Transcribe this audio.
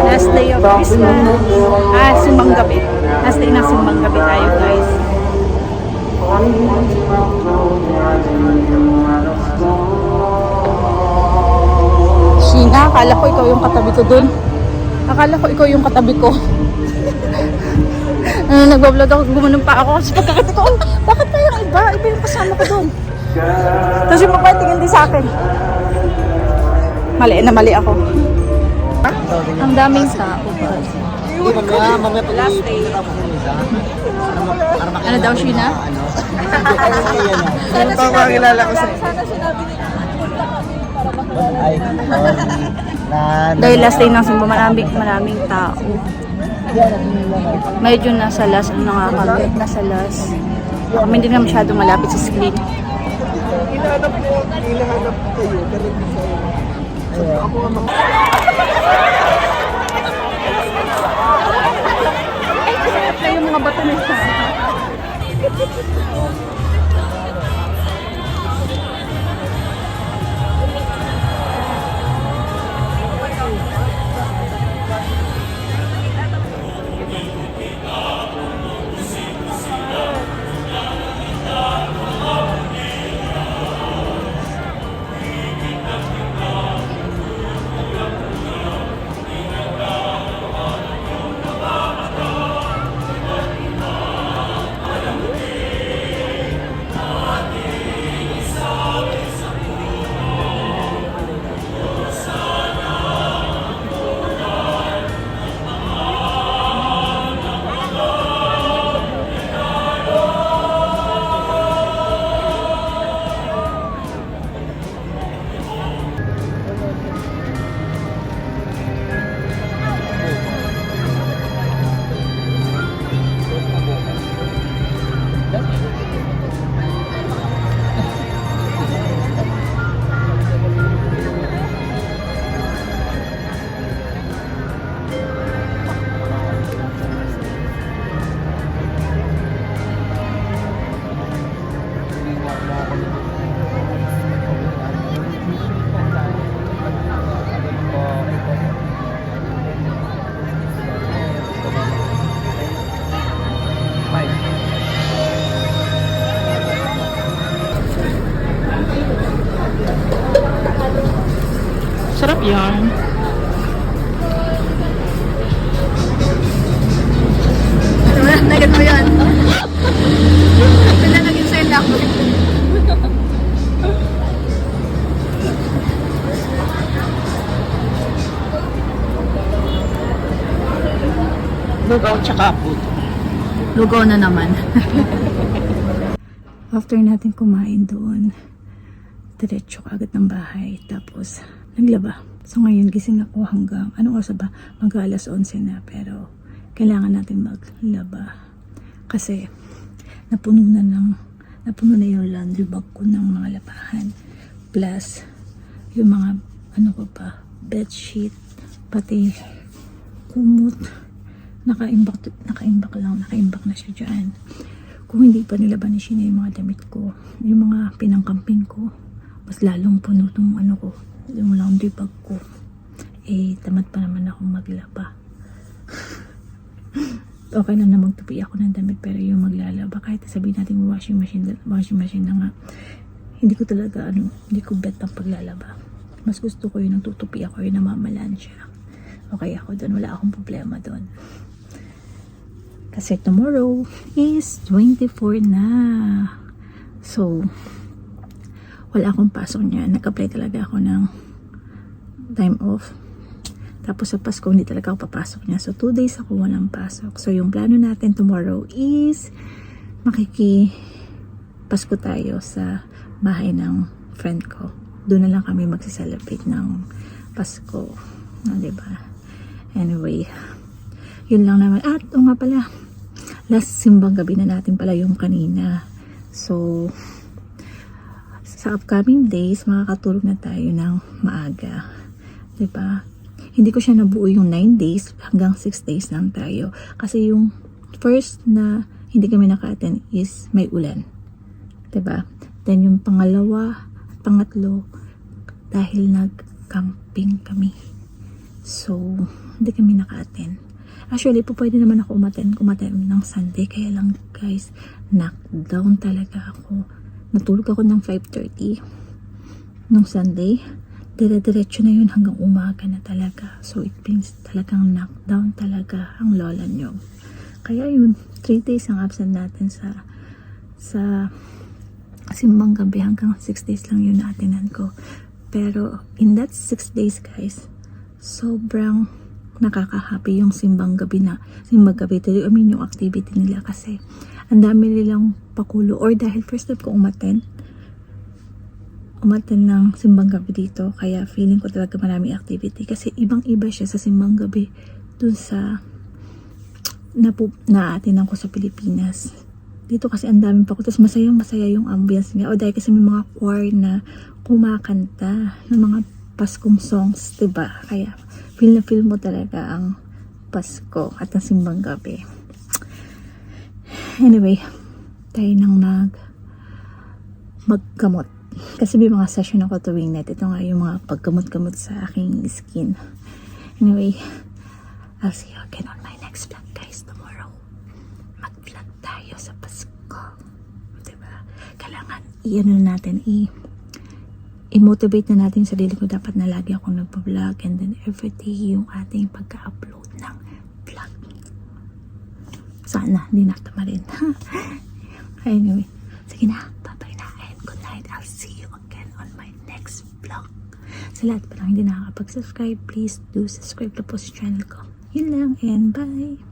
Last day of Christmas. Simbang gabi. Last day ng simbang gabi tayo, guys. Sheena, akala ko ikaw yung katabi ko dun. Akala ko ikaw yung katabi ko. Nagbablog ako, gumanon pa ako kasi pagkakita ko, bakit tayo ang iba? Iba yung kasama ko dun. Tapos yung mga tingin din sa akin. Mali na mali ako. Ang daming tao. Last day. Ano daw, Sheena? Sana sinabi dahil last day ng simba, maraming tao. Medyo nasa last, nasa last. Kami hindi na masyadong malapit sa screen. Hinahanap kayo, pero hindi kayo. Ako naman. Ay, masarap na yung mga bato na isa. Sarap yan. Nagad mo yan. Wala naging send ako. Lugaw tsaka puto. Lugaw na naman. After natin kumain doon, diretso ka agad ng bahay. Tapos, naglaba. So ngayon, gising ako hanggang, anong oras ba? Mag-alas 11 na. Pero, kailangan natin maglaba. Kasi, napuno na yung laundry bag ko ng mga labahan. Plus, yung mga, bedsheet, pati kumot. Nakaimbak na siya dyan. Kung hindi pa nilaban ni Sheena yung mga damit ko, yung mga pinangkamping ko, mas lalong puno itong yung laundry bag ko. Tamad pa naman akong maglaba. Okay lang na magtupi ako ng damit, pero yung maglalaba, kahit sabihin natin washing machine na nga, hindi ko talaga, hindi ko bet ang paglalaba. Mas gusto ko yung nagtutupi ako, yung namamalan siya. Okay ako doon, wala akong problema doon. Kasi tomorrow is 24 na. So, wala akong pasok niya. Nag-apply talaga ako ng time off. Tapos sa Pasko, hindi talaga ako papasok niya. So, 2 days ako walang pasok. So, yung plano natin tomorrow is Pasko tayo sa bahay ng friend ko. Doon na lang kami magsi-celebrate ng Pasko. No, diba? Anyway, yun lang naman. At, o nga pala, last simbang gabi na natin pala yung kanina. So, sa upcoming days, makakatulog na tayo ng maaga. Diba? Hindi ko siya nabuo yung 9 days, hanggang 6 days lang tayo. Kasi yung first na hindi kami naka-attend is may ulan. Diba? Then yung pangalawa, pangatlo, dahil nag-camping kami. So, hindi kami naka-attend. Actually, po pwede naman ako umattend ng Sunday. Kaya lang guys, knockdown talaga ako. Natulog ako ng 5:30 nung Sunday. Dire-diretso na yun hanggang umaga na talaga. So, it means talagang knockdown talaga ang lola nyo. Kaya yun, 3 days ang absent natin sa simbang gabi. Hanggang 6 days lang yun naatinan ko. Pero, in that 6 days guys, sobrang nakaka-happy yung simbang gabi I mean, yung activity nila kasi ang dami nilang pakulo. Or dahil first time ko umattend ng simbang gabi dito, kaya feeling ko talaga maraming activity kasi ibang-iba siya sa simbang gabi dun sa naatinan ko sa Pilipinas. Dito kasi ang daming pakulo, tapos masayang-masaya yung ambience niya. O dahil kasi may mga choir na kumakanta ng mga Paskong songs, diba? Kaya feel na feel mo talaga ang Pasko at ang simbang gabi. Anyway, tayo nang maggamot. Kasi may mga session ako tuwing net. Ito nga yung mga paggamot-gamot sa aking skin. Anyway, I'll see you again on my next vlog guys tomorrow. Mag-vlog tayo sa Pasko. Diba? Kailangan i-motivate na natin sarili ko. Dapat na lagi akong nagpa-vlog and then everyday yung ating pagka-upload ng vlog. Sana, hindi natama rin. Anyway, sige na. Bye-bye na and good night. I'll see you again on my next vlog. Sa lahat pa lang hindi nakakapag-subscribe, please do subscribe na po sa channel ko. Yun lang and bye!